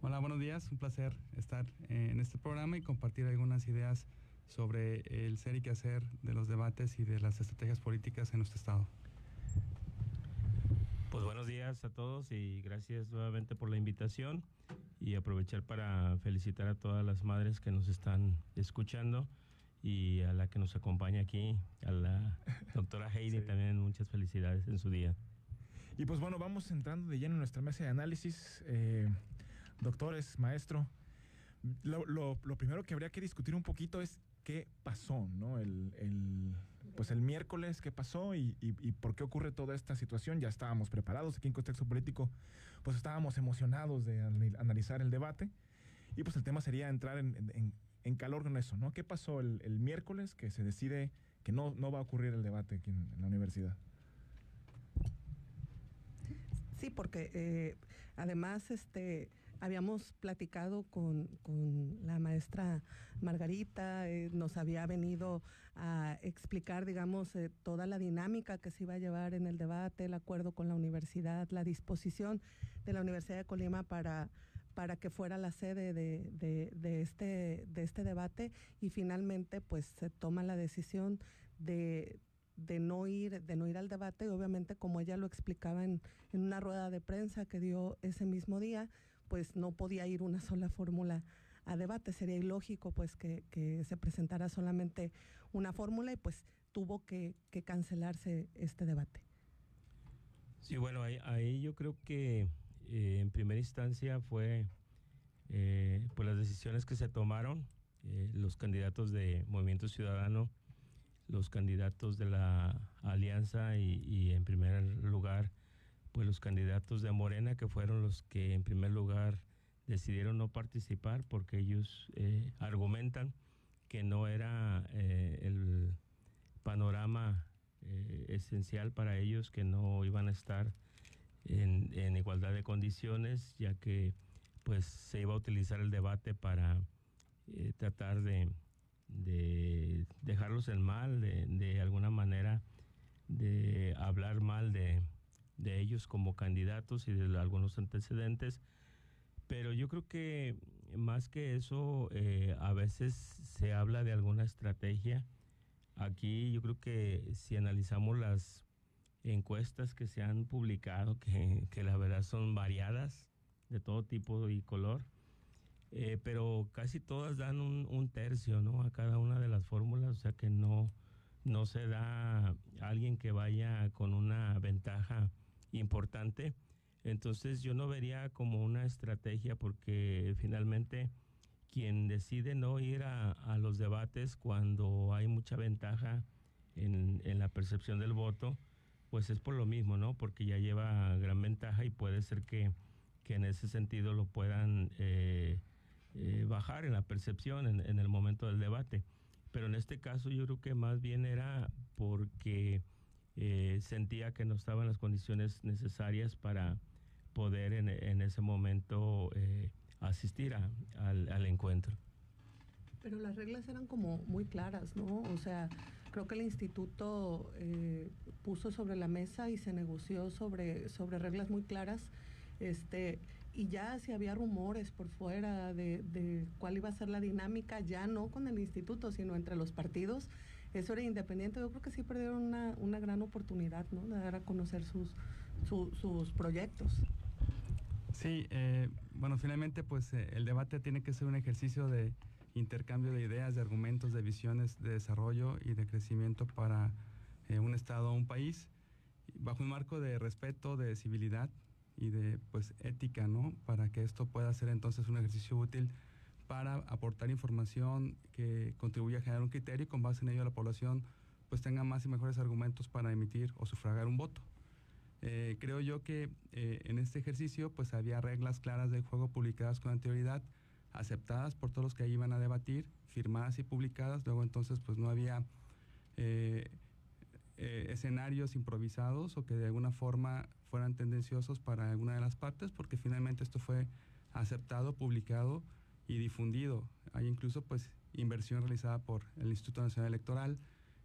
Hola, buenos días. Un placer estar en este programa y compartir algunas ideas sobre el ser y quehacer de los debates y de las estrategias políticas en nuestro estado. Pues buenos días a todos y gracias nuevamente por la invitación y aprovechar para felicitar a todas las madres que nos están escuchando y a la que nos acompaña aquí, a la doctora Heidi, sí. También muchas felicidades en su día. Y pues bueno, vamos entrando de lleno en nuestra mesa de análisis. Doctores, maestro, lo primero que habría que discutir un poquito es qué pasó, ¿no? Pues el miércoles, ¿qué pasó y por qué ocurre toda esta situación? Ya estábamos preparados aquí en Contexto Político, pues estábamos emocionados de analizar el debate y pues el tema sería entrar en calor con eso, ¿no? ¿Qué pasó el miércoles que se decide que no va a ocurrir el debate aquí en la universidad? Sí, porque además habíamos platicado con la maestra Margarita, nos había venido a explicar, digamos, toda la dinámica que se iba a llevar en el debate, el acuerdo con la universidad, la disposición de la Universidad de Colima para que fuera la sede de este debate, y finalmente pues se toma la decisión de no ir al debate. Y obviamente, como ella lo explicaba en una rueda de prensa que dio ese mismo día, pues no podía ir una sola fórmula a debate. Sería ilógico pues que se presentara solamente una fórmula y pues tuvo que cancelarse este debate. Sí, bueno, ahí yo creo que en primera instancia fue pues las decisiones que se tomaron, los candidatos de Movimiento Ciudadano, los candidatos de la Alianza y en primer lugar, pues los candidatos de Morena, que fueron los que en primer lugar decidieron no participar porque ellos argumentan que no era el panorama esencial para ellos, que no iban a estar en igualdad de condiciones, ya que pues se iba a utilizar el debate para tratar de dejarlos en mal, de alguna manera de hablar mal de ellos como candidatos y de algunos antecedentes. Pero yo creo que más que eso, a veces se habla de alguna estrategia. Aquí yo creo que si analizamos las encuestas que se han publicado, que la verdad son variadas, de todo tipo y color, pero casi todas dan un tercio, ¿no?, a cada una de las fórmulas, o sea que no se da alguien que vaya con una ventaja importante. Entonces yo no vería como una estrategia, porque finalmente quien decide no ir a los debates cuando hay mucha ventaja en la percepción del voto, pues es por lo mismo, ¿no?, porque ya lleva gran ventaja y puede ser que en ese sentido lo puedan bajar en la percepción en el momento del debate. Pero en este caso yo creo que más bien era porque sentía que no estaban las condiciones necesarias para poder en ese momento asistir al encuentro. Pero las reglas eran como muy claras, ¿no? O sea, creo que el instituto puso sobre la mesa y se negoció sobre reglas muy claras, y ya si había rumores por fuera de cuál iba a ser la dinámica, ya no con el instituto, sino entre los partidos, eso era independiente. Yo creo que sí perdieron una gran oportunidad, ¿no?, de dar a conocer sus proyectos. Sí, bueno, finalmente pues el debate tiene que ser un ejercicio de intercambio de ideas, de argumentos, de visiones de desarrollo y de crecimiento para un estado o un país, bajo un marco de respeto, de civilidad y de pues ética, ¿no?, para que esto pueda ser entonces un ejercicio útil para aportar información que contribuya a generar un criterio, y con base en ello la población pues tenga más y mejores argumentos para emitir o sufragar un voto. Creo yo que en este ejercicio pues había reglas claras del juego publicadas con anterioridad, aceptadas por todos los que ahí iban a debatir, firmadas y publicadas. Luego entonces pues no había escenarios improvisados o que de alguna forma fueran tendenciosos para alguna de las partes, porque finalmente esto fue aceptado, publicado y difundido. Hay incluso pues inversión realizada por el Instituto Nacional Electoral,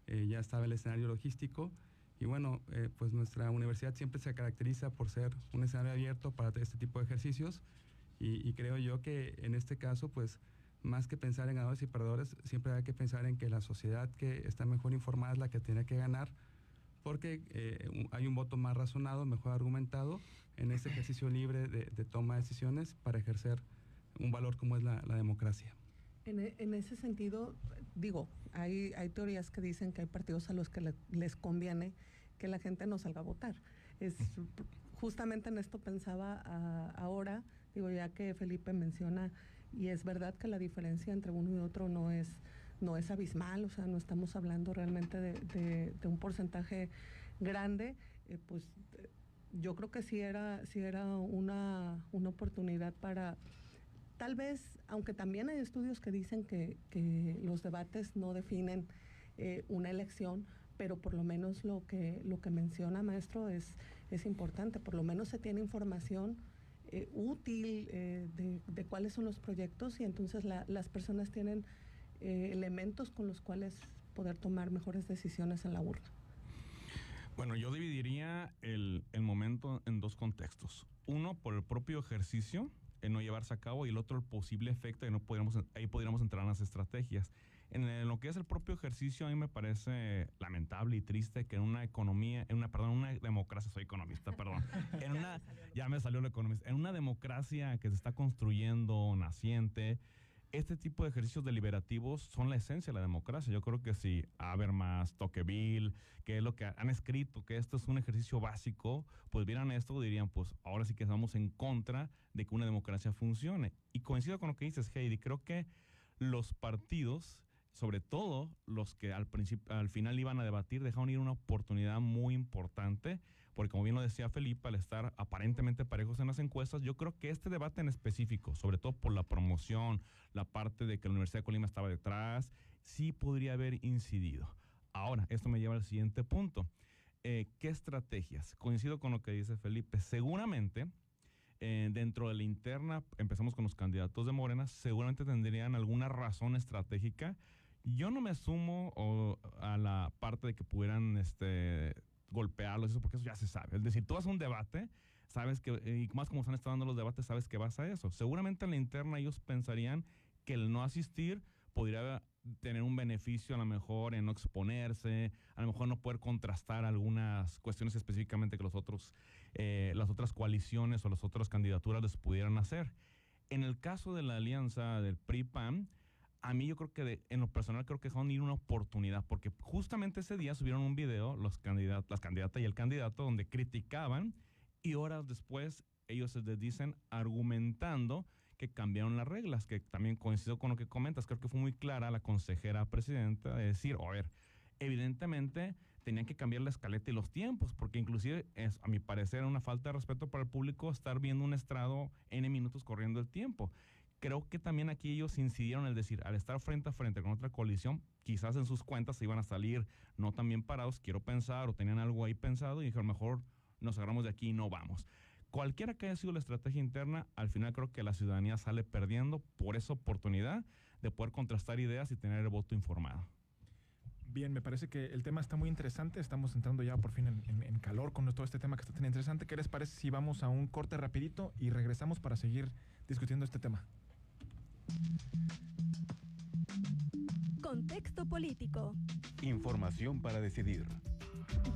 ya estaba el escenario logístico. Y bueno, pues nuestra universidad siempre se caracteriza por ser un escenario abierto para este tipo de ejercicios, Y creo yo que en este caso, pues, más que pensar en ganadores y perdedores, siempre hay que pensar en que la sociedad que está mejor informada es la que tiene que ganar, porque hay un voto más razonado, mejor argumentado en ese ejercicio libre de toma de decisiones para ejercer un valor como es la democracia. En ese sentido, digo, hay teorías que dicen que hay partidos a los que les conviene que la gente no salga a votar. Justamente en esto pensaba ahora, digo, ya que Felipe menciona, y es verdad que la diferencia entre uno y otro no es abismal, o sea, no estamos hablando realmente de un porcentaje grande, pues yo creo que sí era una oportunidad para, tal vez, aunque también hay estudios que dicen que los debates no definen una elección, pero por lo menos lo que menciona, maestro, es importante. Por lo menos se tiene información útil de cuáles son los proyectos, y entonces las personas tienen elementos con los cuales poder tomar mejores decisiones en la urna. Bueno, yo dividiría el momento en dos contextos. Uno, por el propio ejercicio, no llevarse a cabo, y el otro, el posible efecto, y ahí podríamos entrar en las estrategias. En lo que es el propio ejercicio, a mí me parece lamentable y triste que en una democracia, soy economista, perdón, ya me salió lo economista, en una democracia que se está construyendo, naciente, este tipo de ejercicios deliberativos son la esencia de la democracia. Yo creo que si Habermas, Tocqueville, que es lo que han escrito, que esto es un ejercicio básico, pues vieran esto, dirían, pues ahora sí que estamos en contra de que una democracia funcione. Y coincido con lo que dices, Heidi, creo que los partidos, sobre todo los que al final iban a debatir, dejaron ir una oportunidad muy importante, porque como bien lo decía Felipe, al estar aparentemente parejos en las encuestas, yo creo que este debate en específico, sobre todo por la promoción, la parte de que la Universidad de Colima estaba detrás, sí podría haber incidido. Ahora, esto me lleva al siguiente punto. ¿Qué estrategias? Coincido con lo que dice Felipe. Seguramente, dentro de la interna, empezamos con los candidatos de Morena, seguramente tendrían alguna razón estratégica. Yo no me sumo a la parte de que pudieran golpearlos, eso, porque eso ya se sabe. Es decir, tú vas a un debate, sabes que, y más como están dando los debates, sabes que vas a eso. Seguramente en la interna ellos pensarían que el no asistir podría tener un beneficio a lo mejor en no exponerse, a lo mejor no poder contrastar algunas cuestiones específicamente que las otras coaliciones o las otras candidaturas les pudieran hacer. En el caso de la alianza del PRI-PAN, a mí yo creo que en lo personal creo que dejaron ir una oportunidad, porque justamente ese día subieron un video las candidatas y el candidato donde criticaban, y horas después ellos se dicen argumentando que cambiaron las reglas, que también coincido con lo que comentas. Creo que fue muy clara la consejera presidenta de decir, a ver, evidentemente tenían que cambiar la escaleta y los tiempos, porque inclusive es, a mi parecer, una falta de respeto para el público estar viendo un estrado N minutos corriendo el tiempo. Creo que también aquí ellos incidieron en el decir, al estar frente a frente con otra coalición, quizás en sus cuentas se iban a salir no tan bien parados, quiero pensar, o tenían algo ahí pensado, y dijeron, mejor nos agarramos de aquí y no vamos. Cualquiera que haya sido la estrategia interna, al final creo que la ciudadanía sale perdiendo por esa oportunidad de poder contrastar ideas y tener el voto informado. Bien, me parece que el tema está muy interesante. Estamos entrando ya por fin en calor con todo este tema que está tan interesante. ¿Qué les parece si vamos a un corte rapidito y regresamos para seguir discutiendo este tema? Contexto político. Información para decidir.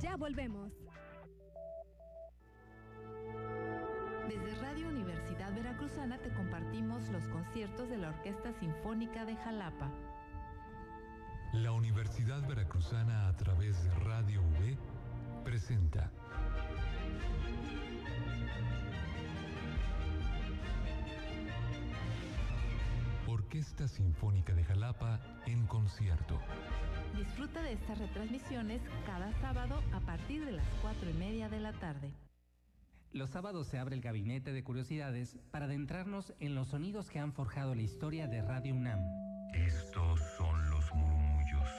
Ya volvemos. Desde Radio Universidad Veracruzana te compartimos los conciertos de la Orquesta Sinfónica de Jalapa. La Universidad Veracruzana, a través de Radio V, presenta Orquesta Sinfónica de Jalapa en concierto. Disfruta de estas retransmisiones cada sábado a partir de las 4:30 de la tarde. Los sábados se abre el Gabinete de Curiosidades para adentrarnos en los sonidos que han forjado la historia de Radio UNAM. Estos son los murmullos.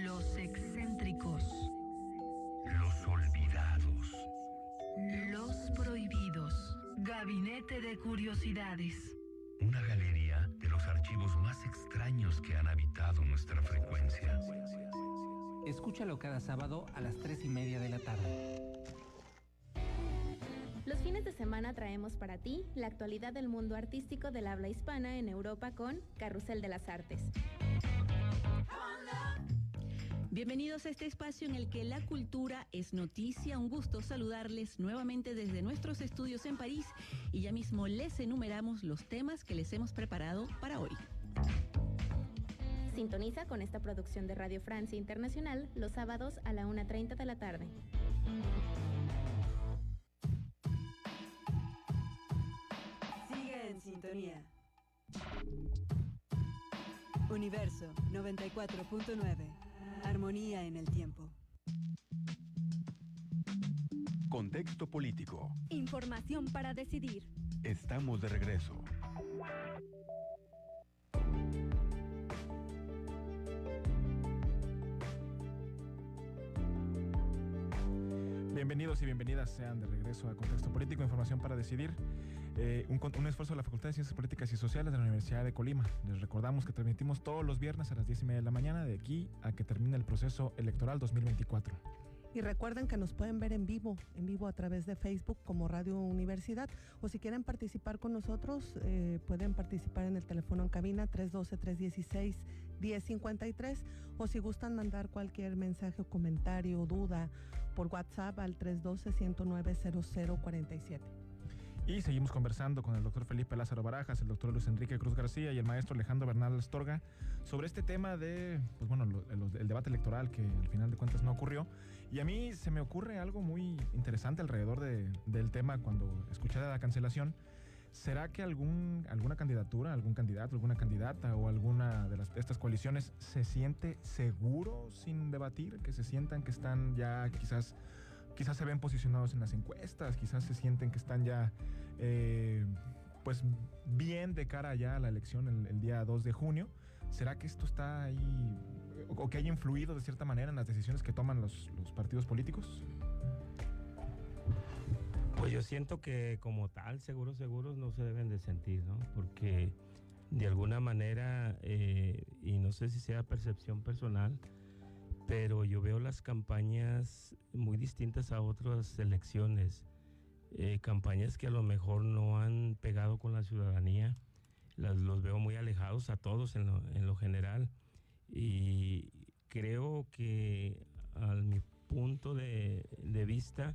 Los excéntricos. Los olvidados. Los prohibidos. Gabinete de Curiosidades. Una galería de los archivos más extraños que han habitado nuestra frecuencia. Escúchalo cada sábado a las 3:30 de la tarde. Los fines de semana traemos para ti la actualidad del mundo artístico del habla hispana en Europa con Carrusel de las Artes. Bienvenidos a este espacio en el que la cultura es noticia. Un gusto saludarles nuevamente desde nuestros estudios en París y ya mismo les enumeramos los temas que les hemos preparado para hoy. Sintoniza con esta producción de Radio Francia Internacional los sábados a la 1:30 de la tarde. Sigue en sintonía. Universo 94.9. Armonía en el tiempo. Contexto político. Información para decidir. Estamos de regreso. Bienvenidos y bienvenidas sean de regreso a Contexto Político, Información para Decidir, un esfuerzo de la Facultad de Ciencias Políticas y Sociales de la Universidad de Colima. Les recordamos que transmitimos todos los viernes a las 10:30 de la mañana, de aquí a que termine el proceso electoral 2024. Y recuerden que nos pueden ver en vivo a través de Facebook como Radio Universidad, o si quieren participar con nosotros, pueden participar en el teléfono en cabina 312-316-1053, o si gustan mandar cualquier mensaje o comentario o duda por WhatsApp al 312-109-0047. Y seguimos conversando con el doctor Felipe Lázaro Barajas, el doctor Luis Enrique Cruz García y el maestro Alejandro Bernal Astorga sobre este tema de, pues bueno, el debate electoral que al final de cuentas no ocurrió. Y a mí se me ocurre algo muy interesante alrededor del tema cuando escuché la cancelación. ¿Será que alguna candidatura, algún candidato, alguna candidata o alguna de estas coaliciones se siente seguro sin debatir? Que se sientan que están ya quizás se ven posicionados en las encuestas, quizás se sienten que están ya pues bien de cara ya a la elección el día 2 de junio. ¿Será que esto está ahí o que haya influido de cierta manera en las decisiones que toman los partidos políticos? Pues yo siento que como tal, seguros no se deben de sentir, ¿no? Porque de alguna manera, y no sé si sea percepción personal, pero yo veo las campañas muy distintas a otras elecciones, campañas que a lo mejor no han pegado con la ciudadanía, los veo muy alejados a todos en lo general, y creo que a mi punto de vista,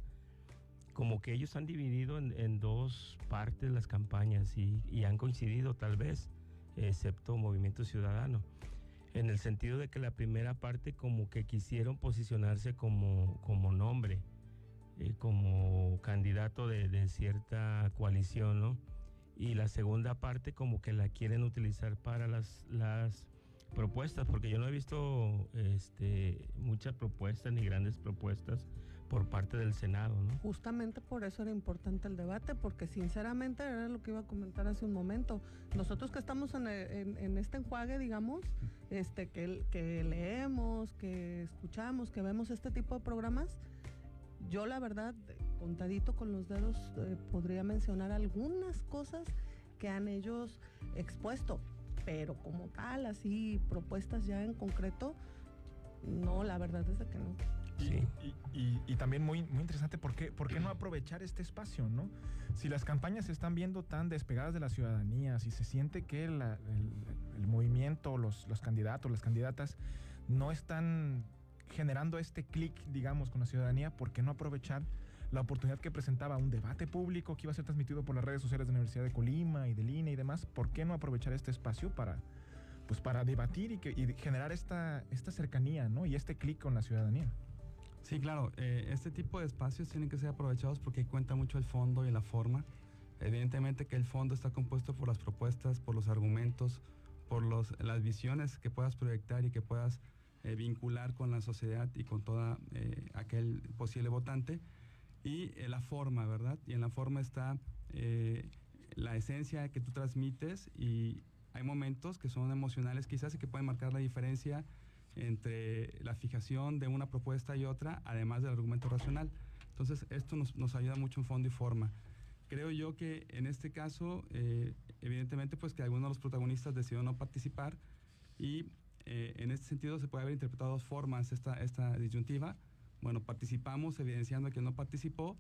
como que ellos han dividido en dos partes las campañas y han coincidido tal vez, excepto Movimiento Ciudadano, en el sentido de que la primera parte como que quisieron posicionarse como nombre, como candidato de cierta coalición, ¿no? Y la segunda parte como que la quieren utilizar para las propuestas, porque yo no he visto muchas propuestas ni grandes propuestas por parte del Senado, ¿no? Justamente por eso era importante el debate, porque sinceramente era lo que iba a comentar hace un momento. Nosotros que estamos en este enjuague, digamos, que leemos, que escuchamos, que vemos este tipo de programas, yo la verdad, contadito con los dedos, podría mencionar algunas cosas que han ellos expuesto, pero como tal, así, propuestas ya en concreto, no, la verdad es de que no. Sí. Y también muy, muy interesante, ¿por qué no aprovechar este espacio, ¿no? Si las campañas se están viendo tan despegadas de la ciudadanía, si se siente que el movimiento, los candidatos, las candidatas no están generando este clic, digamos, con la ciudadanía, ¿por qué no aprovechar la oportunidad que presentaba un debate público que iba a ser transmitido por las redes sociales de la Universidad de Colima y del INE y demás? ¿Por qué no aprovechar este espacio para debatir y generar esta cercanía, ¿no? Y este clic con la ciudadanía? Sí, claro, este tipo de espacios tienen que ser aprovechados porque cuenta mucho el fondo y la forma. Evidentemente que el fondo está compuesto por las propuestas, por los argumentos, por las visiones que puedas proyectar y que puedas vincular con la sociedad y con toda aquel posible votante, y la forma, ¿verdad? Y en la forma está la esencia que tú transmites, y hay momentos que son emocionales quizás y que pueden marcar la diferencia entre la fijación de una propuesta y otra, además del argumento racional. Entonces, esto nos ayuda mucho en fondo y forma. Creo yo que en este caso, evidentemente, pues que algunos de los protagonistas decidieron no participar, y en este sentido se puede haber interpretado de dos formas esta disyuntiva. Bueno, participamos evidenciando que no participó,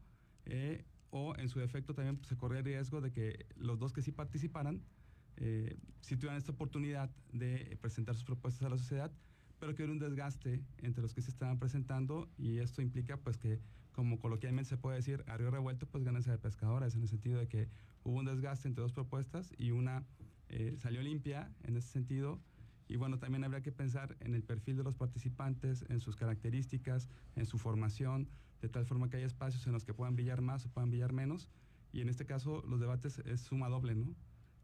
o en su defecto también pues, se corría el riesgo de que los dos que sí participaran sí tuvieran esta oportunidad de presentar sus propuestas a la sociedad, pero que hubiera un desgaste entre los que se estaban presentando, y esto implica pues que, como coloquialmente se puede decir, a río revuelto pues ganancia de pescadores, en el sentido de que hubo un desgaste entre dos propuestas y una salió limpia en ese sentido. Y bueno, también habría que pensar en el perfil de los participantes, en sus características, en su formación, de tal forma que haya espacios en los que puedan brillar más o puedan brillar menos. Y en este caso, los debates es suma doble, ¿no?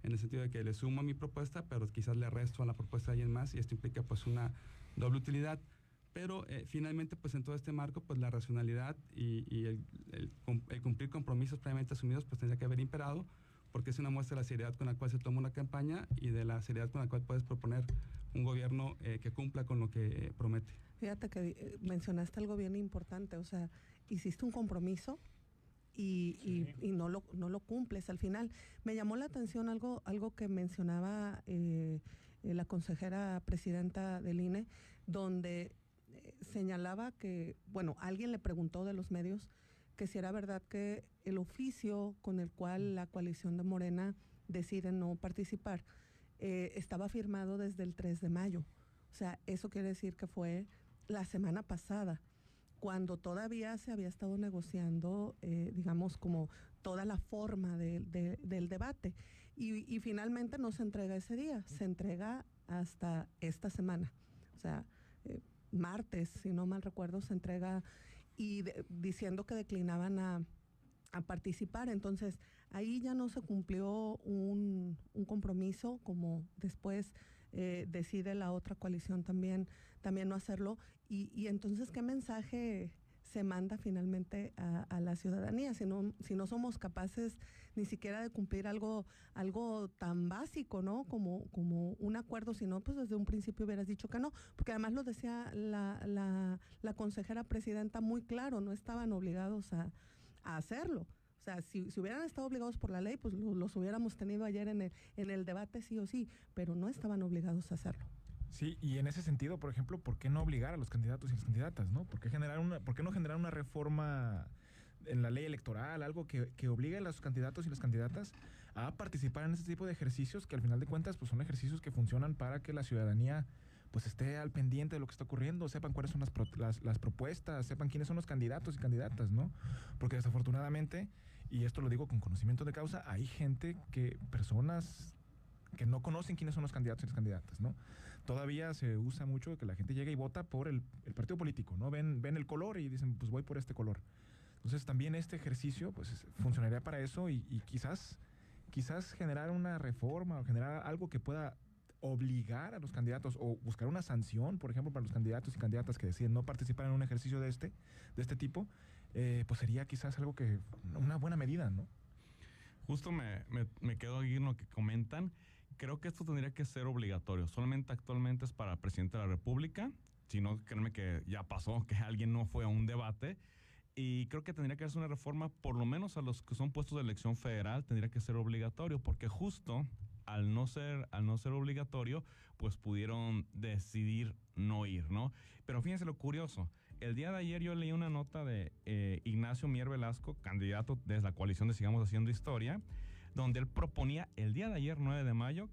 En el sentido de que le sumo a mi propuesta, pero quizás le resto a la propuesta de alguien más, y esto implica pues una doble utilidad. Pero finalmente, pues en todo este marco, pues la racionalidad y el cumplir compromisos previamente asumidos, pues tendría que haber imperado, porque es una muestra de la seriedad con la cual se toma una campaña y de la seriedad con la cual puedes proponer un gobierno que cumpla con lo que promete. Fíjate que mencionaste algo bien importante, o sea, hiciste un compromiso y no lo cumples al final. Me llamó la atención algo que mencionaba la consejera presidenta del INE, donde señalaba que, bueno, alguien le preguntó de los medios que si era verdad que el oficio con el cual la coalición de Morena decide no participar estaba firmado desde el 3 de mayo. O sea, eso quiere decir que fue la semana pasada, cuando todavía se había estado negociando, digamos, como toda la forma del debate. Y finalmente no se entrega ese día, se entrega hasta esta semana. O sea, martes, si no mal recuerdo, se entrega y diciendo que declinaban a participar. Entonces, ahí ya no se cumplió un compromiso, como después decide la otra coalición también no hacerlo. Y entonces, ¿qué mensaje se manda finalmente a la ciudadanía si no somos capaces ni siquiera de cumplir algo tan básico, ¿no? Como un acuerdo? Si no, pues desde un principio hubieras dicho que no, porque además lo decía la consejera presidenta muy claro, no estaban obligados a hacerlo. O sea, si hubieran estado obligados por la ley, pues los hubiéramos tenido ayer en el debate sí o sí, pero no estaban obligados a hacerlo. Sí, y en ese sentido, por ejemplo, ¿por qué no obligar a los candidatos y las candidatas, ¿no? ¿Por qué no generar una reforma en la ley electoral, algo que obligue a los candidatos y las candidatas a participar en este tipo de ejercicios que al final de cuentas pues son ejercicios que funcionan para que la ciudadanía pues esté al pendiente de lo que está ocurriendo, sepan cuáles son las propuestas, sepan quiénes son los candidatos y candidatas, ¿no? Porque desafortunadamente, y esto lo digo con conocimiento de causa, hay personas que no conocen quiénes son los candidatos y las candidatas, ¿no? Todavía se usa mucho que la gente llega y vota por el partido político, ¿no? Ven el color y dicen, pues voy por este color. Entonces también este ejercicio pues funcionaría para eso y quizás generar una reforma o generar algo que pueda obligar a los candidatos o buscar una sanción, por ejemplo, para los candidatos y candidatas que deciden no participar en un ejercicio de este tipo, pues sería quizás algo una buena medida, ¿no? Justo me quedo ahí en lo que comentan. Creo que esto tendría que ser obligatorio. Solamente actualmente es para el presidente de la República. Si no, créanme que ya pasó, que alguien no fue a un debate. Y creo que tendría que hacerse una reforma, por lo menos a los que son puestos de elección federal, tendría que ser obligatorio, porque justo al no ser obligatorio, pues pudieron decidir no ir, ¿no? Pero fíjense lo curioso. El día de ayer yo leí una nota de Ignacio Mier Velasco, candidato desde la coalición de Sigamos Haciendo Historia, donde él proponía el día de ayer, 9 de mayo,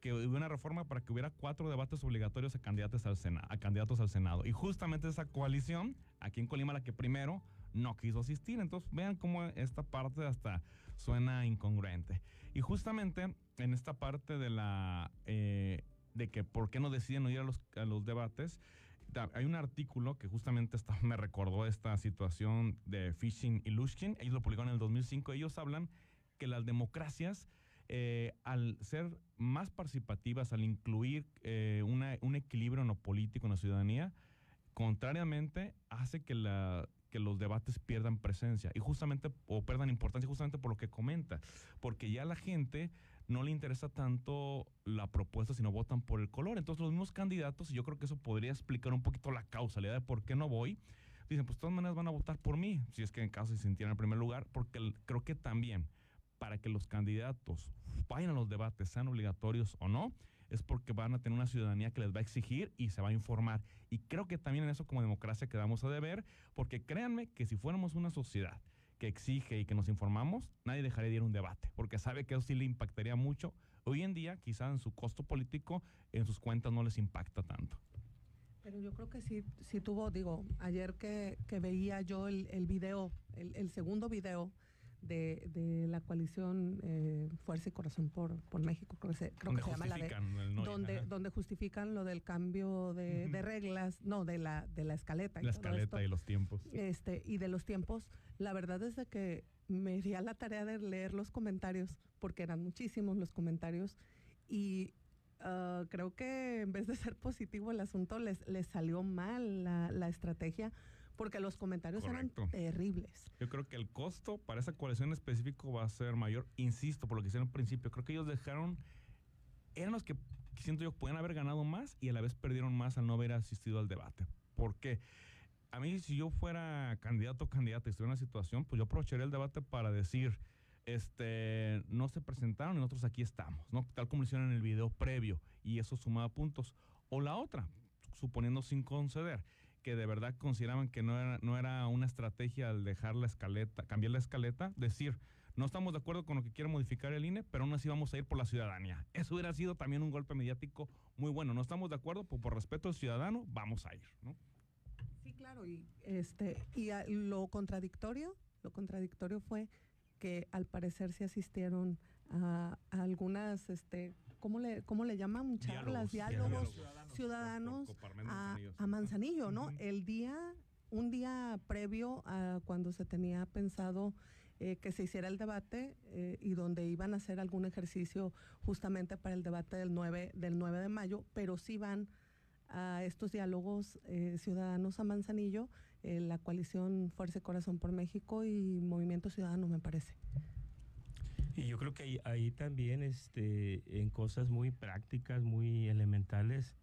que hubiera una reforma para que hubiera 4 debates obligatorios a candidatos al Senado. Y justamente esa coalición, aquí en Colima, la que primero no quiso asistir. Entonces, vean cómo esta parte hasta suena incongruente. Y justamente en esta parte de que por qué no deciden no ir a los debates, hay un artículo que justamente me recordó esta situación de Fishing y Lushkin. Ellos lo publicaron en el 2005. Ellos hablan que las democracias, al ser más participativas, al incluir un equilibrio en lo político, en la ciudadanía, contrariamente hace que los debates pierdan presencia o pierdan importancia justamente por lo que comenta, porque ya a la gente no le interesa tanto la propuesta, sino votan por el color. Entonces los mismos candidatos, y yo creo que eso podría explicar un poquito la causalidad de por qué no voy, dicen, pues de todas maneras van a votar por mí, si es que en caso se sintieran en primer lugar, porque creo que también para que los candidatos vayan a los debates, sean obligatorios o no, es porque van a tener una ciudadanía que les va a exigir y se va a informar. Y creo que también en eso como democracia quedamos a deber, porque créanme que si fuéramos una sociedad que exige y que nos informamos, nadie dejaría de ir a un debate, porque sabe que eso sí le impactaría mucho. Hoy en día, quizá en su costo político, en sus cuentas no les impacta tanto. Pero yo creo que sí tuvo, ayer que veía yo el video, el segundo video de la coalición Fuerza y Corazón por México, creo que se llama donde justifican lo del cambio de reglas, de la escaleta. La escaleta y los tiempos. Y de los tiempos, la verdad es de que me di a la tarea de leer los comentarios, porque eran muchísimos los comentarios, y creo que en vez de ser positivo el asunto, les salió mal la estrategia, porque los comentarios eran terribles. Yo creo que el costo para esa coalición en específico va a ser mayor, insisto, por lo que hicieron al principio. Creo que ellos eran los que siento yo pueden haber ganado más y a la vez perdieron más al no haber asistido al debate. ¿Por qué? A mí, si yo fuera candidato o candidata y estuviera en una situación, pues yo aprovecharía el debate para decir, no se presentaron y nosotros aquí estamos, ¿no? Tal como lo hicieron en el video previo, y eso sumaba puntos. O la otra, suponiendo sin conceder, que de verdad consideraban que no era una estrategia al dejar la escaleta, cambiar la escaleta, decir, no estamos de acuerdo con lo que quiere modificar el INE, pero aún así vamos a ir por la ciudadanía. Eso hubiera sido también un golpe mediático muy bueno. No estamos de acuerdo, pues por respeto al ciudadano, vamos a ir, ¿no? Sí, claro, y lo contradictorio fue que al parecer se asistieron a algunas, ¿cómo le llaman? Charlas, diálogos ciudadanos a Manzanillo, ¿no? Un día previo a cuando se tenía pensado que se hiciera el debate y donde iban a hacer algún ejercicio justamente para el debate del 9 de mayo, pero sí van a estos diálogos ciudadanos a Manzanillo, la coalición Fuerza y Corazón por México y Movimiento Ciudadano, me parece. Y yo creo que ahí también, en cosas muy prácticas, muy elementales,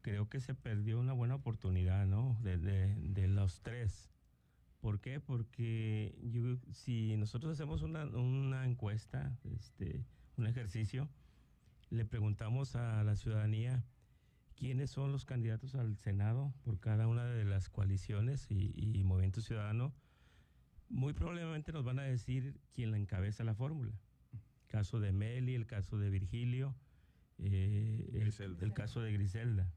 creo que se perdió una buena oportunidad, ¿no? De los tres. ¿Por qué? Porque si nosotros hacemos una encuesta, un ejercicio, le preguntamos a la ciudadanía quiénes son los candidatos al Senado por cada una de las coaliciones y Movimiento Ciudadano, muy probablemente nos van a decir quién la encabeza la fórmula. El caso de Meli, el caso de Virgilio, el caso de Griselda.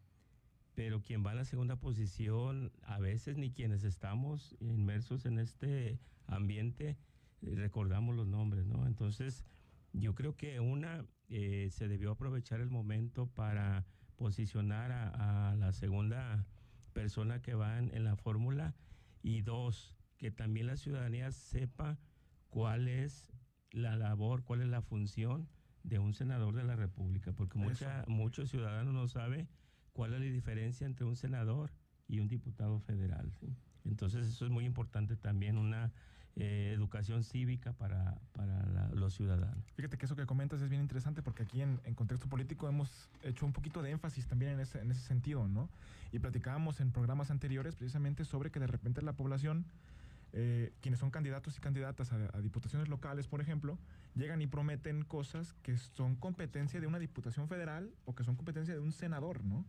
Pero quien va en la segunda posición, a veces ni quienes estamos inmersos en este ambiente recordamos los nombres, ¿no? Entonces, yo creo que se debió aprovechar el momento para posicionar a la segunda persona que va en la fórmula, y dos, que también la ciudadanía sepa cuál es la labor, cuál es la función de un senador de la República, porque muchos ciudadanos no saben cuál es la diferencia entre un senador y un diputado federal, ¿sí? Entonces eso es muy importante también, una educación cívica para los ciudadanos. Fíjate que eso que comentas es bien interesante, porque aquí en contexto político hemos hecho un poquito de énfasis también en ese sentido, ¿no? Y platicábamos en programas anteriores precisamente sobre que de repente la población, quienes son candidatos y candidatas a diputaciones locales, por ejemplo, llegan y prometen cosas que son competencia de una diputación federal o que son competencia de un senador, ¿no?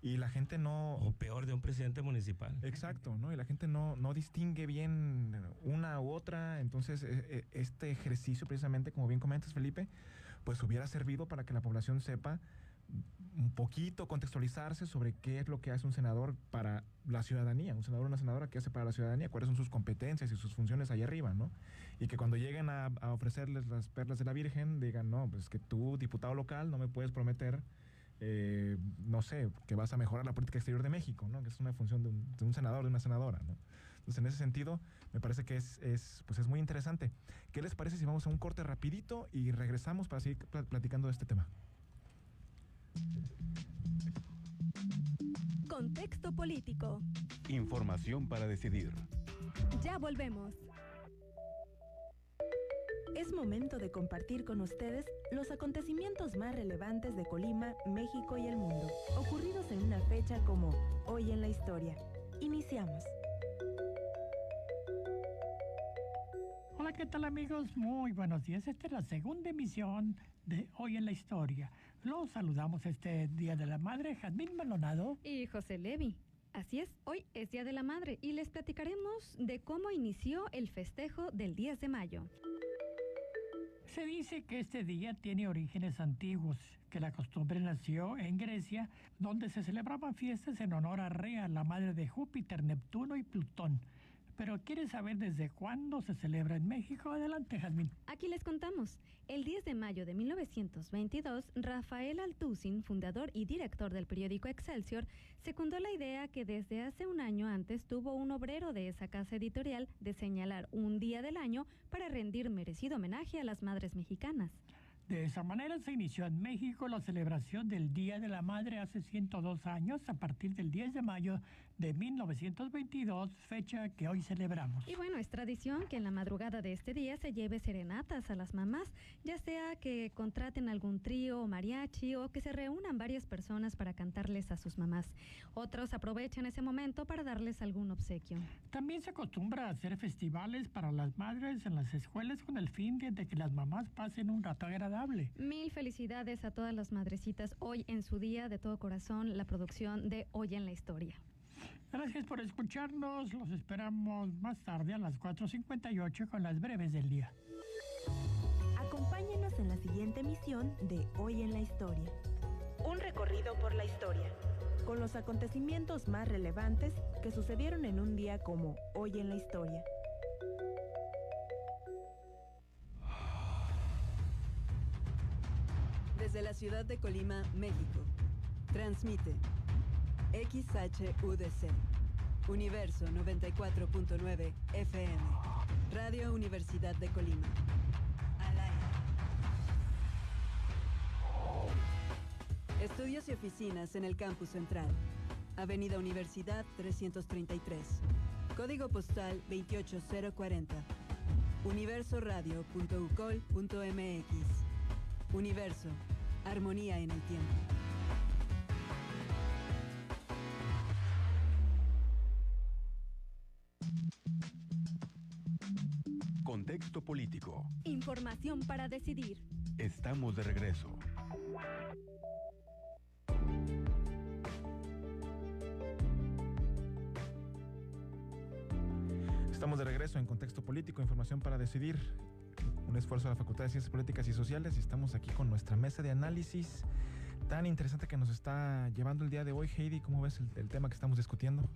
Y la gente no... O peor, de un presidente municipal. Exacto, ¿no? Y la gente no distingue bien una u otra. Entonces, este ejercicio, precisamente, como bien comentas, Felipe, pues hubiera servido para que la población sepa un poquito, contextualizarse sobre qué es lo que hace un senador para la ciudadanía, un senador o una senadora que hace para la ciudadanía, cuáles son sus competencias y sus funciones allá arriba, ¿no? Y que cuando lleguen a ofrecerles las perlas de la Virgen, digan, no, pues que tú, diputado local, no me puedes prometer... no sé, que vas a mejorar la política exterior de México, ¿no? Que es una función de un senador, de una senadora, ¿no? Entonces, en ese sentido, me parece que es muy interesante. ¿Qué les parece si vamos a un corte rapidito y regresamos para seguir platicando de este tema? Contexto político. Información para decidir. Ya volvemos. Es momento de compartir con ustedes los acontecimientos más relevantes de Colima, México y el mundo, ocurridos en una fecha como Hoy en la Historia. Iniciamos. Hola, ¿qué tal, amigos? Muy buenos días. Esta es la segunda emisión de Hoy en la Historia. Los saludamos este Día de la Madre, Jazmín Maldonado y José Levi. Así es, hoy es Día de la Madre y les platicaremos de cómo inició el festejo del 10 de mayo. Se dice que este día tiene orígenes antiguos, que la costumbre nació en Grecia, donde se celebraban fiestas en honor a Rea, la madre de Júpiter, Neptuno y Plutón. Pero ¿quieres saber desde cuándo se celebra en México? Adelante, Jazmín. Aquí les contamos. El 10 de mayo de 1922, Rafael Althusser, fundador y director del periódico Excelsior, secundó la idea que desde hace un año antes tuvo un obrero de esa casa editorial de señalar un día del año para rendir merecido homenaje a las madres mexicanas. De esa manera se inició en México la celebración del Día de la Madre hace 102 años, a partir del 10 de mayo de 1922, fecha que hoy celebramos. Y bueno, es tradición que en la madrugada de este día se lleve serenatas a las mamás, ya sea que contraten algún trío o mariachi o que se reúnan varias personas para cantarles a sus mamás. Otros aprovechan ese momento para darles algún obsequio. También se acostumbra a hacer festivales para las madres en las escuelas con el fin de que las mamás pasen un rato agradable. Mil felicidades a todas las madrecitas hoy en su día, de todo corazón, la producción de Hoy en la Historia. Gracias por escucharnos, los esperamos más tarde a las 4:58 con las breves del día. Acompáñenos en la siguiente emisión de Hoy en la Historia. Un recorrido por la historia, con los acontecimientos más relevantes que sucedieron en un día como Hoy en la Historia. Desde la ciudad de Colima, México, transmite XHUDC, Universo 94.9 FM, Radio Universidad de Colima. Al aire. Estudios y oficinas en el campus central, Avenida Universidad 333, código postal 28040, universoradio.ucol.mx. Universo, armonía en el tiempo. Contexto político. Información para decidir. Estamos de regreso. Estamos de regreso en Contexto Político, información para decidir. Un esfuerzo de la Facultad de Ciencias Políticas y Sociales, y estamos aquí con nuestra mesa de análisis tan interesante que nos está llevando el día de hoy. Heidi, ¿cómo ves el tema que estamos discutiendo?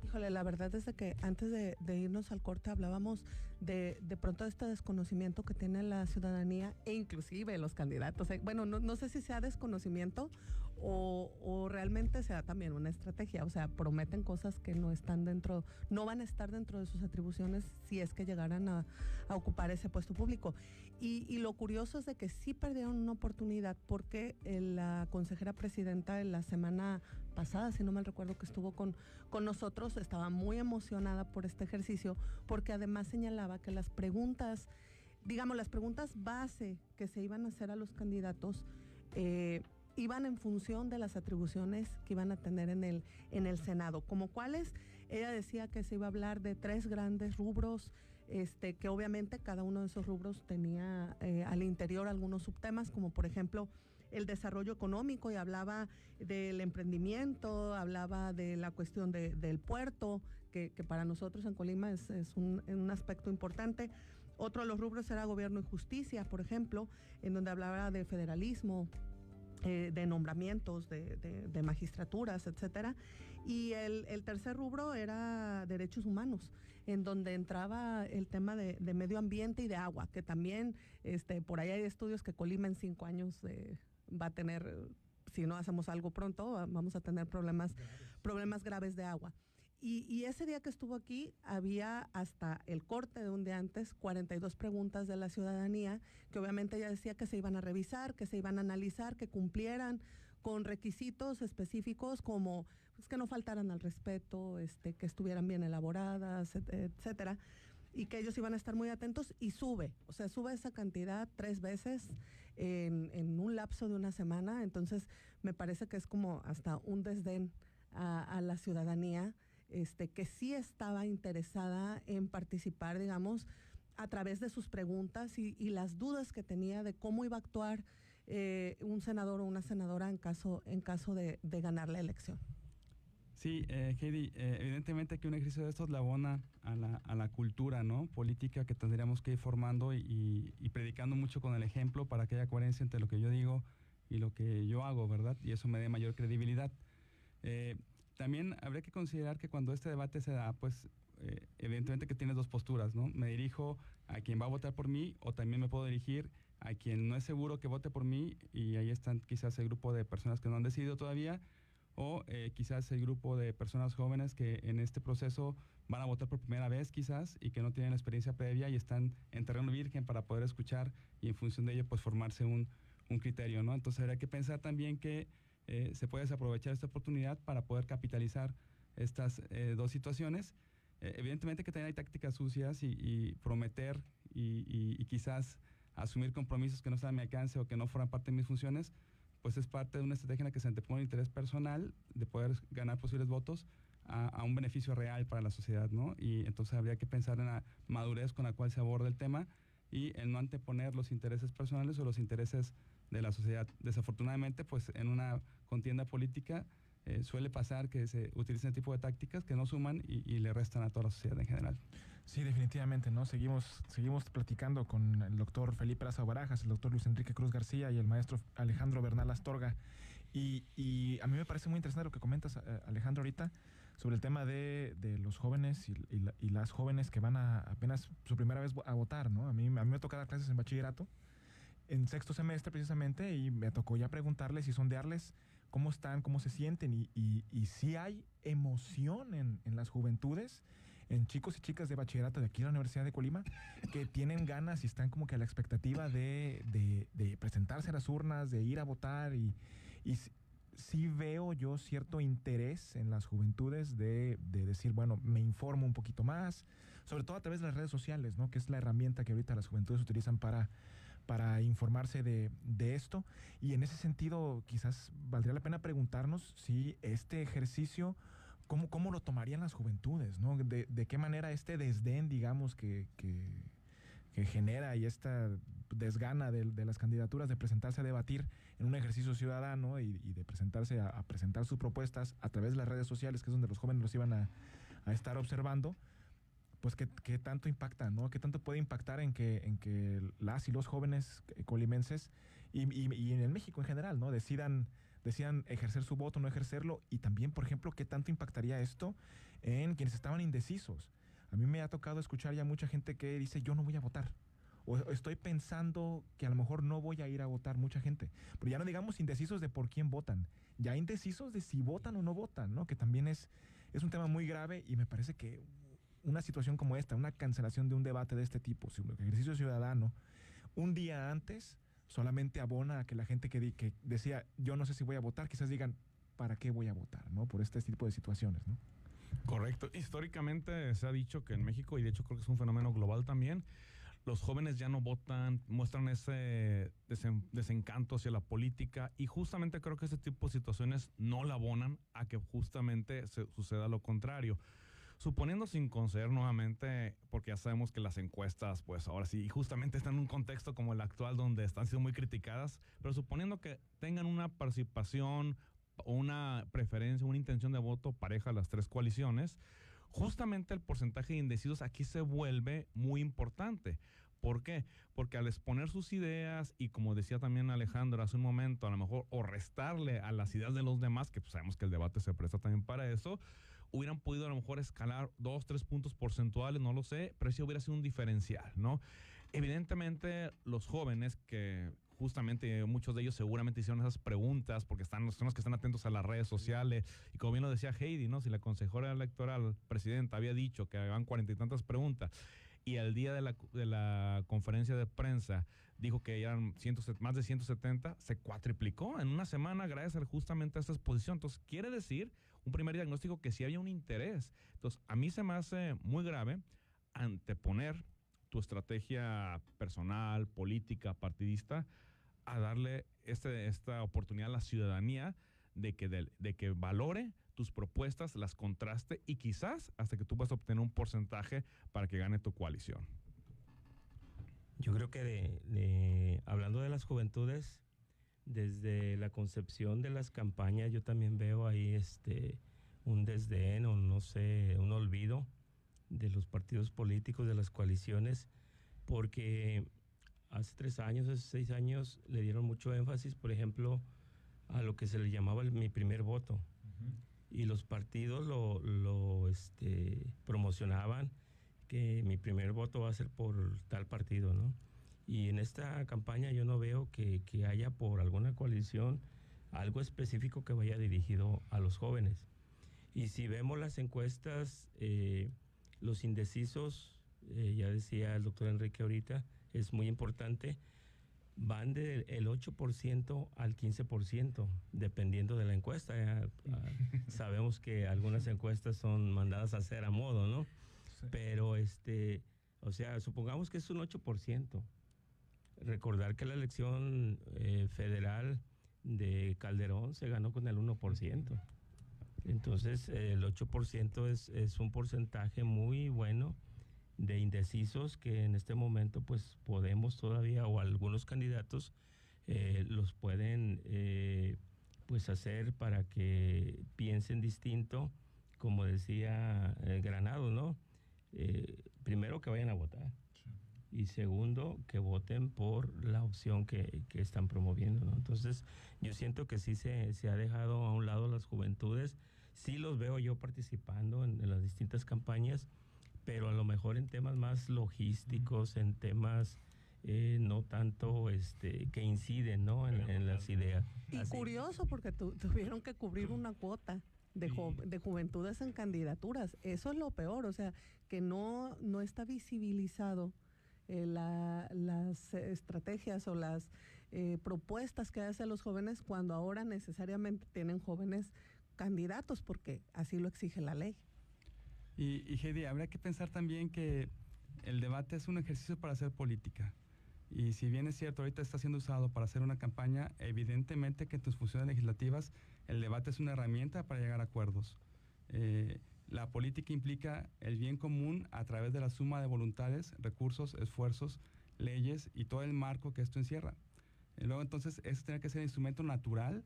Híjole, la verdad es de que antes de irnos al corte hablábamos de pronto este desconocimiento que tiene la ciudadanía e inclusive los candidatos. Bueno, no sé si sea desconocimiento o realmente sea también una estrategia. O sea, prometen cosas que no van a estar dentro de sus atribuciones si es que llegaran a ocupar ese puesto público. Y lo curioso es de que sí perdieron una oportunidad porque la consejera presidenta en la semana pasada, si no mal recuerdo, que estuvo con nosotros, estaba muy emocionada por este ejercicio porque además señalaba que las preguntas base que se iban a hacer a los candidatos iban en función de las atribuciones que iban a tener en el Senado. ¿Como cuáles? Ella decía que se iba a hablar de 3 grandes rubros, que obviamente cada uno de esos rubros tenía al interior algunos subtemas, como por ejemplo el desarrollo económico, y hablaba del emprendimiento, hablaba de la cuestión del puerto, que para nosotros en Colima es un aspecto importante. Otro de los rubros era gobierno y justicia, por ejemplo, en donde hablaba de federalismo, de nombramientos, de magistraturas, etcétera. Y el tercer rubro era derechos humanos, en donde entraba el tema de medio ambiente y de agua, que también por ahí hay estudios que Colima en 5 años va a tener, si no hacemos algo pronto, vamos a tener problemas graves de agua. Y ese día que estuvo aquí había, hasta el corte de un día antes, 42 preguntas de la ciudadanía, que obviamente ella decía que se iban a revisar, que se iban a analizar, que cumplieran con requisitos específicos como pues, que no faltaran al respeto, que estuvieran bien elaboradas, etcétera, y que ellos iban a estar muy atentos, y sube esa cantidad 3 veces en un lapso de una semana. Entonces me parece que es como hasta un desdén a la ciudadanía, que sí estaba interesada en participar, digamos, a través de sus preguntas y las dudas que tenía de cómo iba a actuar un senador o una senadora en caso de ganar la elección. Sí, Heidi, evidentemente que un ejercicio de estos le abona a la cultura, ¿no?, política, que tendríamos que ir formando y predicando mucho con el ejemplo para que haya coherencia entre lo que yo digo y lo que yo hago, ¿verdad? Y eso me dé mayor credibilidad. También habría que considerar que cuando este debate se da, pues evidentemente que tiene dos posturas, ¿no? Me dirijo a quien va a votar por mí, o también me puedo dirigir a quien no es seguro que vote por mí, y ahí están quizás el grupo de personas que no han decidido todavía, o quizás el grupo de personas jóvenes que en este proceso van a votar por primera vez quizás y que no tienen experiencia previa y están en terreno virgen para poder escuchar y en función de ello pues formarse un criterio, ¿no? Entonces habría que pensar también que se puede desaprovechar esta oportunidad para poder capitalizar estas dos situaciones. Evidentemente que también hay tácticas sucias y prometer y quizás asumir compromisos que no están a mi alcance o que no forman parte de mis funciones, pues es parte de una estrategia en la que se antepone el interés personal de poder ganar posibles votos a un beneficio real para la sociedad, ¿no? Y entonces habría que pensar en la madurez con la cual se aborda el tema y el no anteponer los intereses personales o los intereses de la sociedad. Desafortunadamente, pues en una contienda política suele pasar que se utilicen este tipo de tácticas que no suman y le restan a toda la sociedad en general. Sí, definitivamente, ¿no? Seguimos platicando con el doctor Felipe Lazo Barajas, el doctor Luis Enrique Cruz García y el maestro Alejandro Bernal Astorga. Y a mí me parece muy interesante lo que comentas, Alejandro, ahorita, sobre el tema de los jóvenes y las jóvenes que van a apenas su primera vez a votar, ¿no? A mí me toca dar clases en bachillerato, en sexto semestre precisamente, y me tocó ya preguntarles y sondearles cómo están, cómo se sienten, y si hay emoción en las juventudes, en chicos y chicas de bachillerato de aquí a la Universidad de Colima, que tienen ganas y están como que a la expectativa de presentarse a las urnas, de ir a votar, y sí veo yo cierto interés en las juventudes de decir, bueno, me informo un poquito más, sobre todo a través de las redes sociales, ¿no?, que es la herramienta que ahorita las juventudes utilizan para informarse de esto. Y en ese sentido quizás valdría la pena preguntarnos si este ejercicio, ¿cómo lo tomarían las juventudes, ¿no? De qué manera este desdén, digamos, que genera y esta desgana de las candidaturas de presentarse a debatir en un ejercicio ciudadano y de presentarse a presentar sus propuestas a través de las redes sociales, que es donde los jóvenes los iban a estar observando, pues qué tanto impacta, ¿no? Qué tanto puede impactar en que las y los jóvenes colimenses y en México en general, ¿no?, decidan ejercer su voto o no ejercerlo. Y también, por ejemplo, qué tanto impactaría esto en quienes estaban indecisos. A mí me ha tocado escuchar ya mucha gente que dice, yo no voy a votar, o estoy pensando que a lo mejor no voy a ir a votar, mucha gente. Pero ya no digamos indecisos de por quién votan, ya indecisos de si votan o no votan, ¿no?, que también es un tema muy grave. Y me parece que una situación como esta, una cancelación de un debate de este tipo, un ejercicio ciudadano, un día antes, solamente abona a que la gente que decía, yo no sé si voy a votar, quizás digan, ¿para qué voy a votar?, ¿no?, por este tipo de situaciones, ¿no? Correcto. Históricamente se ha dicho que en México, y de hecho creo que es un fenómeno global también, los jóvenes ya no votan, muestran ese desencanto hacia la política, y justamente creo que ese tipo de situaciones no la abonan a que justamente suceda lo contrario. Suponiendo, sin conceder nuevamente, porque ya sabemos que las encuestas, pues ahora sí, justamente están en un contexto como el actual donde están siendo muy criticadas, pero suponiendo que tengan una participación, una preferencia, una intención de voto pareja a las tres coaliciones, justamente el porcentaje de indecisos aquí se vuelve muy importante. ¿Por qué? Porque al exponer sus ideas y, como decía también Alejandro hace un momento, a lo mejor o restarle a las ideas de los demás, que pues sabemos que el debate se presta también para eso, hubieran podido a lo mejor escalar 2-3 puntos porcentuales, no lo sé, pero sí hubiera sido un diferencial, ¿no? Evidentemente los jóvenes, que justamente muchos de ellos seguramente hicieron esas preguntas porque son los que están atentos a las redes sociales, y como bien lo decía Heidi, ¿no?, si la consejera electoral presidenta había dicho que habían 40 y tantas preguntas y al día de la conferencia de prensa dijo que eran más de 170, se cuatriplicó en una semana gracias justamente a esta exposición. Entonces quiere decir un primer diagnóstico que sí había un interés. Entonces a mí se me hace muy grave anteponer tu estrategia personal, política, partidista, a darle esta oportunidad a la ciudadanía de que valore tus propuestas, las contraste y quizás hasta que tú puedas obtener un porcentaje para que gane tu coalición. Yo creo que hablando de las juventudes, desde la concepción de las campañas, yo también veo ahí un desdén o no sé, un olvido de los partidos políticos, de las coaliciones, porque hace 3 años, hace 6 años le dieron mucho énfasis, por ejemplo, a lo que se le llamaba mi primer voto. Y los partidos lo promocionaban, que mi primer voto va a ser por tal partido, ¿no? Y en esta campaña yo no veo que haya por alguna coalición algo específico que vaya dirigido a los jóvenes. Y si vemos las encuestas, los indecisos, ya decía el doctor Enrique ahorita, es muy importante, van del 8% al 15%, dependiendo de la encuesta. Sabemos que algunas encuestas son mandadas a hacer a modo, ¿no? Sí. Pero, o sea, supongamos que es un 8%. Recordar que la elección federal de Calderón se ganó con el 1%. Entonces, el 8% es un porcentaje muy bueno de indecisos que en este momento pues podemos todavía, o algunos candidatos los pueden pues hacer para que piensen distinto, como decía Granados, ¿no? Primero, que vayan a votar. Sí. Y segundo, que voten por la opción que están promoviendo, ¿no? Entonces, yo siento que sí se ha dejado a un lado las juventudes. Sí los veo yo participando en las distintas campañas, pero a lo mejor en temas más logísticos, en temas no tanto que inciden, ¿no? en las ideas. Y así. Curioso, porque tuvieron que cubrir una cuota de juventudes en candidaturas. Eso es lo peor, o sea, que no está visibilizado las estrategias o las propuestas que hacen los jóvenes, cuando ahora necesariamente tienen jóvenes candidatos, porque así lo exige la ley. Y Heidi, habría que pensar también que el debate es un ejercicio para hacer política. Y si bien es cierto, ahorita está siendo usado para hacer una campaña, evidentemente que en tus funciones legislativas el debate es una herramienta para llegar a acuerdos. La política implica el bien común a través de la suma de voluntades, recursos, esfuerzos, leyes y todo el marco que esto encierra. Luego entonces, eso tiene que ser el instrumento natural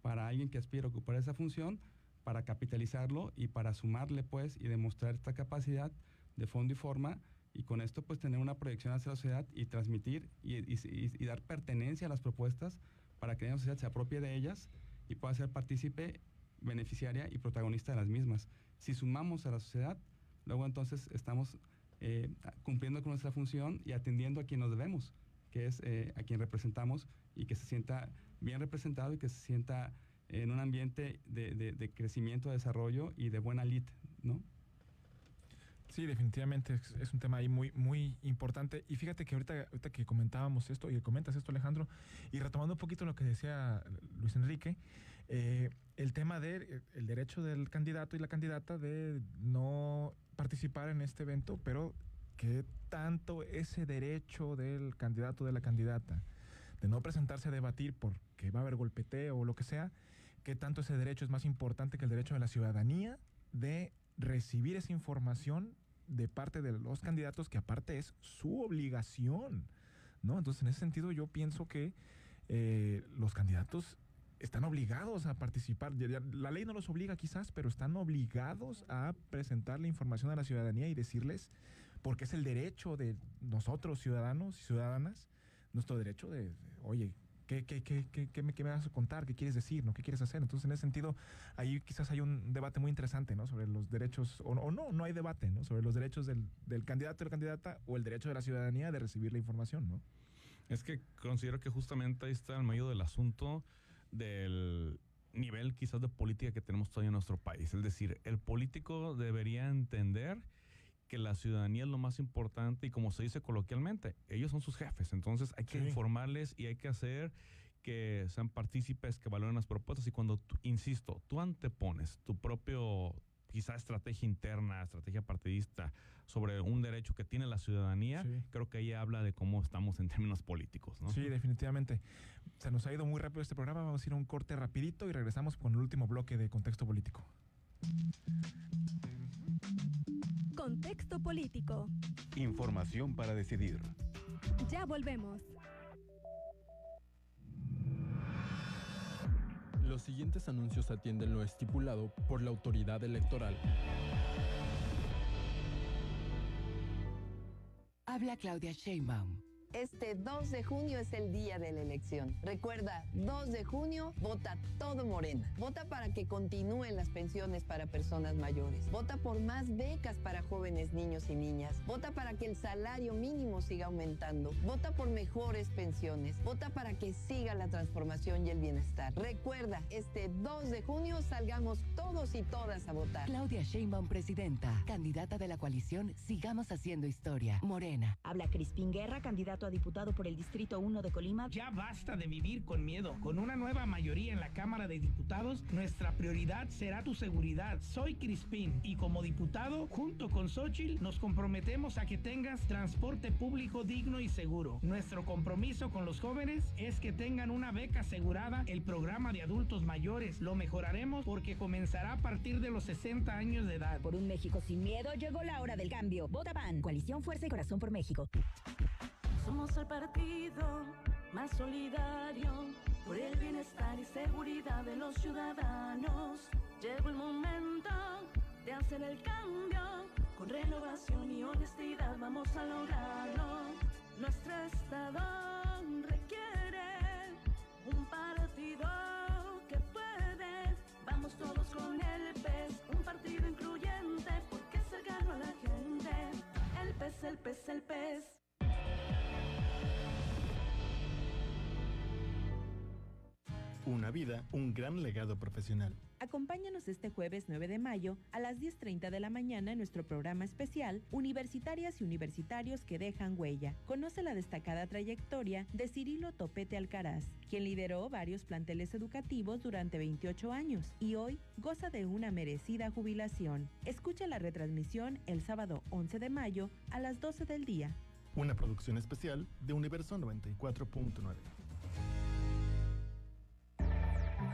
para alguien que aspira a ocupar esa función, para capitalizarlo y para sumarle pues y demostrar esta capacidad de fondo y forma, y con esto pues tener una proyección hacia la sociedad y transmitir y dar pertenencia a las propuestas para que la sociedad se apropie de ellas y pueda ser partícipe, beneficiaria y protagonista de las mismas. Si sumamos a la sociedad, luego entonces estamos cumpliendo con nuestra función y atendiendo a quien nos debemos, que es a quien representamos, y que se sienta bien representado y que se sienta en un ambiente de crecimiento, de desarrollo y de buena lid, ¿no? Sí, definitivamente es un tema ahí muy, muy importante. Y fíjate que ahorita que comentábamos esto, y comentas esto, Alejandro, y retomando un poquito lo que decía Luis Enrique, el tema del derecho del candidato y la candidata de no participar en este evento, pero que tanto ese derecho del candidato o de la candidata de no presentarse a debatir porque va a haber golpeteo o lo que sea, que tanto ese derecho es más importante que el derecho de la ciudadanía de recibir esa información de parte de los candidatos, que aparte es su obligación, ¿no? Entonces, en ese sentido, yo pienso que los candidatos están obligados a participar. La ley no los obliga quizás, pero están obligados a presentar la información a la ciudadanía y decirles, porque es el derecho de nosotros, ciudadanos y ciudadanas, nuestro derecho de oye, ¿qué me vas a contar? ¿Qué quieres decir? ¿No? ¿Qué quieres hacer? Entonces, en ese sentido, ahí quizás hay un debate muy interesante, ¿no? Sobre los derechos, o no hay debate, ¿no? Sobre los derechos del candidato o la candidata, o el derecho de la ciudadanía de recibir la información, ¿no? Es que considero que justamente ahí está el medio del asunto del nivel quizás de política que tenemos todavía en nuestro país. Es decir, el político debería entender que la ciudadanía es lo más importante, y como se dice coloquialmente, ellos son sus jefes, entonces hay que informarles y hay que hacer que sean partícipes, que valoren las propuestas, y cuando, insisto, tú antepones tu propio, quizá estrategia interna, estrategia partidista, sobre un derecho que tiene la ciudadanía, creo que ahí habla de cómo estamos en términos políticos, ¿no? Sí, definitivamente. Se nos ha ido muy rápido este programa, vamos a ir a un corte rapidito y regresamos con el último bloque de Contexto Político. Contexto Político. Información para decidir. Ya volvemos. Los siguientes anuncios atienden lo estipulado por la autoridad electoral. Habla Claudia Sheinbaum. Este 2 de junio es el día de la elección. Recuerda, 2 de junio, vota todo Morena. Vota para que continúen las pensiones para personas mayores. Vota por más becas para jóvenes, niños y niñas. Vota para que el salario mínimo siga aumentando. Vota por mejores pensiones. Vota para que siga la transformación y el bienestar. Recuerda, este 2 de junio salgamos todos y todas a votar. Claudia Sheinbaum, presidenta, candidata de la coalición Sigamos Haciendo Historia, Morena. Habla Crispín Guerra, candidato a diputado por el Distrito 1 de Colima. Ya basta de vivir con miedo. Con una nueva mayoría en la Cámara de Diputados, nuestra prioridad será tu seguridad. Soy Crispín y como diputado, junto con Xóchitl, nos comprometemos a que tengas transporte público digno y seguro. Nuestro compromiso con los jóvenes es que tengan una beca asegurada, el programa de adultos mayores. Lo mejoraremos porque comenzará a partir de los 60 años de edad. Por un México sin miedo, llegó la hora del cambio. Vota PAN, Coalición Fuerza y Corazón por México. Somos el partido más solidario por el bienestar y seguridad de los ciudadanos. Llegó el momento de hacer el cambio. Con renovación y honestidad vamos a lograrlo. Nuestro estado requiere un partido que puede. Vamos todos con el PES, un partido incluyente porque es cercano a la gente. El PES, el PES, el PES. Una vida, un gran legado profesional. Acompáñanos este jueves 9 de mayo a las 10:30 de la mañana en nuestro programa especial Universitarias y Universitarios que dejan huella. Conoce la destacada trayectoria de Cirilo Topete Alcaraz, quien lideró varios planteles educativos durante 28 años y hoy goza de una merecida jubilación. Escucha la retransmisión el sábado 11 de mayo a las 12 del día. Una producción especial de Universo 94.9.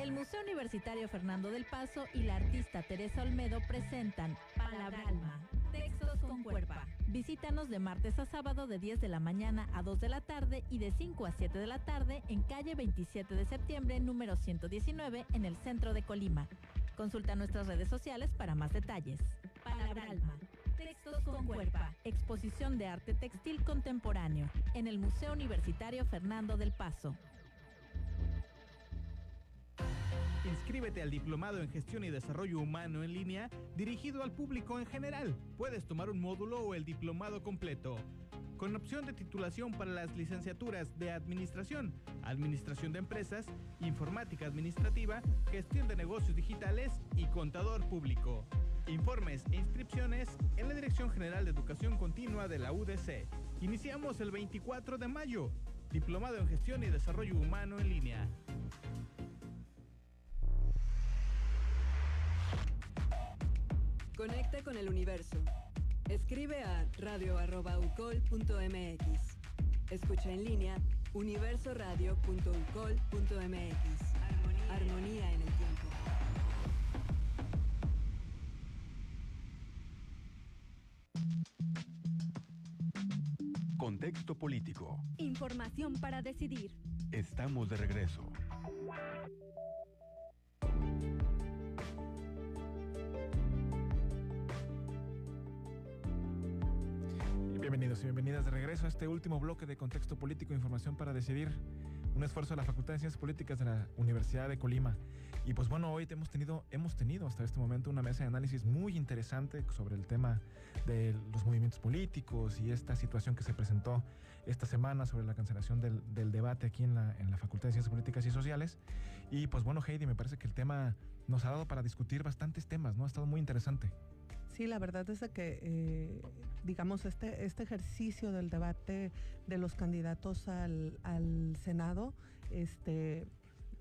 El Museo Universitario Fernando del Paso y la artista Teresa Olmedo presentan Palabra Alma, Textos con Cuerpa. Visítanos de martes a sábado de 10 de la mañana a 2 de la tarde y de 5 a 7 de la tarde en calle 27 de septiembre, número 119, en el centro de Colima. Consulta nuestras redes sociales para más detalles. Palabra Alma, Textos con Cuerpa. Exposición de arte textil contemporáneo en el Museo Universitario Fernando del Paso. Inscríbete al Diplomado en Gestión y Desarrollo Humano en línea dirigido al público en general. Puedes tomar un módulo o el diplomado completo, con opción de titulación para las licenciaturas de Administración, Administración de Empresas, Informática Administrativa, Gestión de Negocios Digitales y Contador Público. Informes e inscripciones en la Dirección General de Educación Continua de la UDC. Iniciamos el 24 de mayo. Diplomado en Gestión y Desarrollo Humano en línea. Conecta con el universo. Escribe a radio@ucol.mx. Escucha en línea universoradio.ucol.mx. Armonía en el tiempo. Contexto político. Información para decidir. Estamos de regreso. Bienvenidos y bienvenidas de regreso a este último bloque de Contexto Político e Información para Decidir, un esfuerzo de la Facultad de Ciencias Políticas de la Universidad de Colima. Y pues bueno, hoy hemos tenido hasta este momento una mesa de análisis muy interesante sobre el tema de los movimientos políticos y esta situación que se presentó esta semana sobre la cancelación del debate aquí en la Facultad de Ciencias Políticas y Sociales. Y pues bueno, Heidi, me parece que el tema nos ha dado para discutir bastantes temas, ¿no? Ha estado muy interesante. Sí, la verdad es que, digamos, este ejercicio del debate de los candidatos al Senado,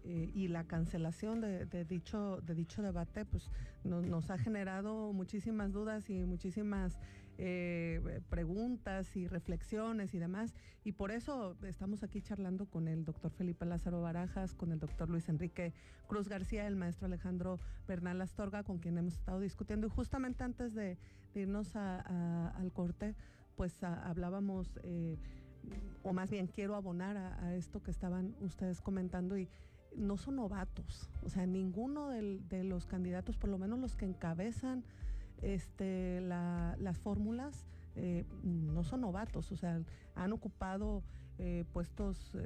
y la cancelación de dicho debate, pues nos ha generado muchísimas dudas y muchísimas preguntas y reflexiones y demás, y por eso estamos aquí charlando con el doctor Felipe Lázaro Barajas, con el doctor Luis Enrique Cruz García, el maestro Alejandro Bernal Astorga, con quien hemos estado discutiendo, y justamente antes de irnos al corte, pues hablábamos, o más bien quiero abonar a esto que estaban ustedes comentando, y no son novatos, o sea, ninguno de los candidatos, por lo menos los que encabezan las fórmulas, no son novatos, o sea, han ocupado puestos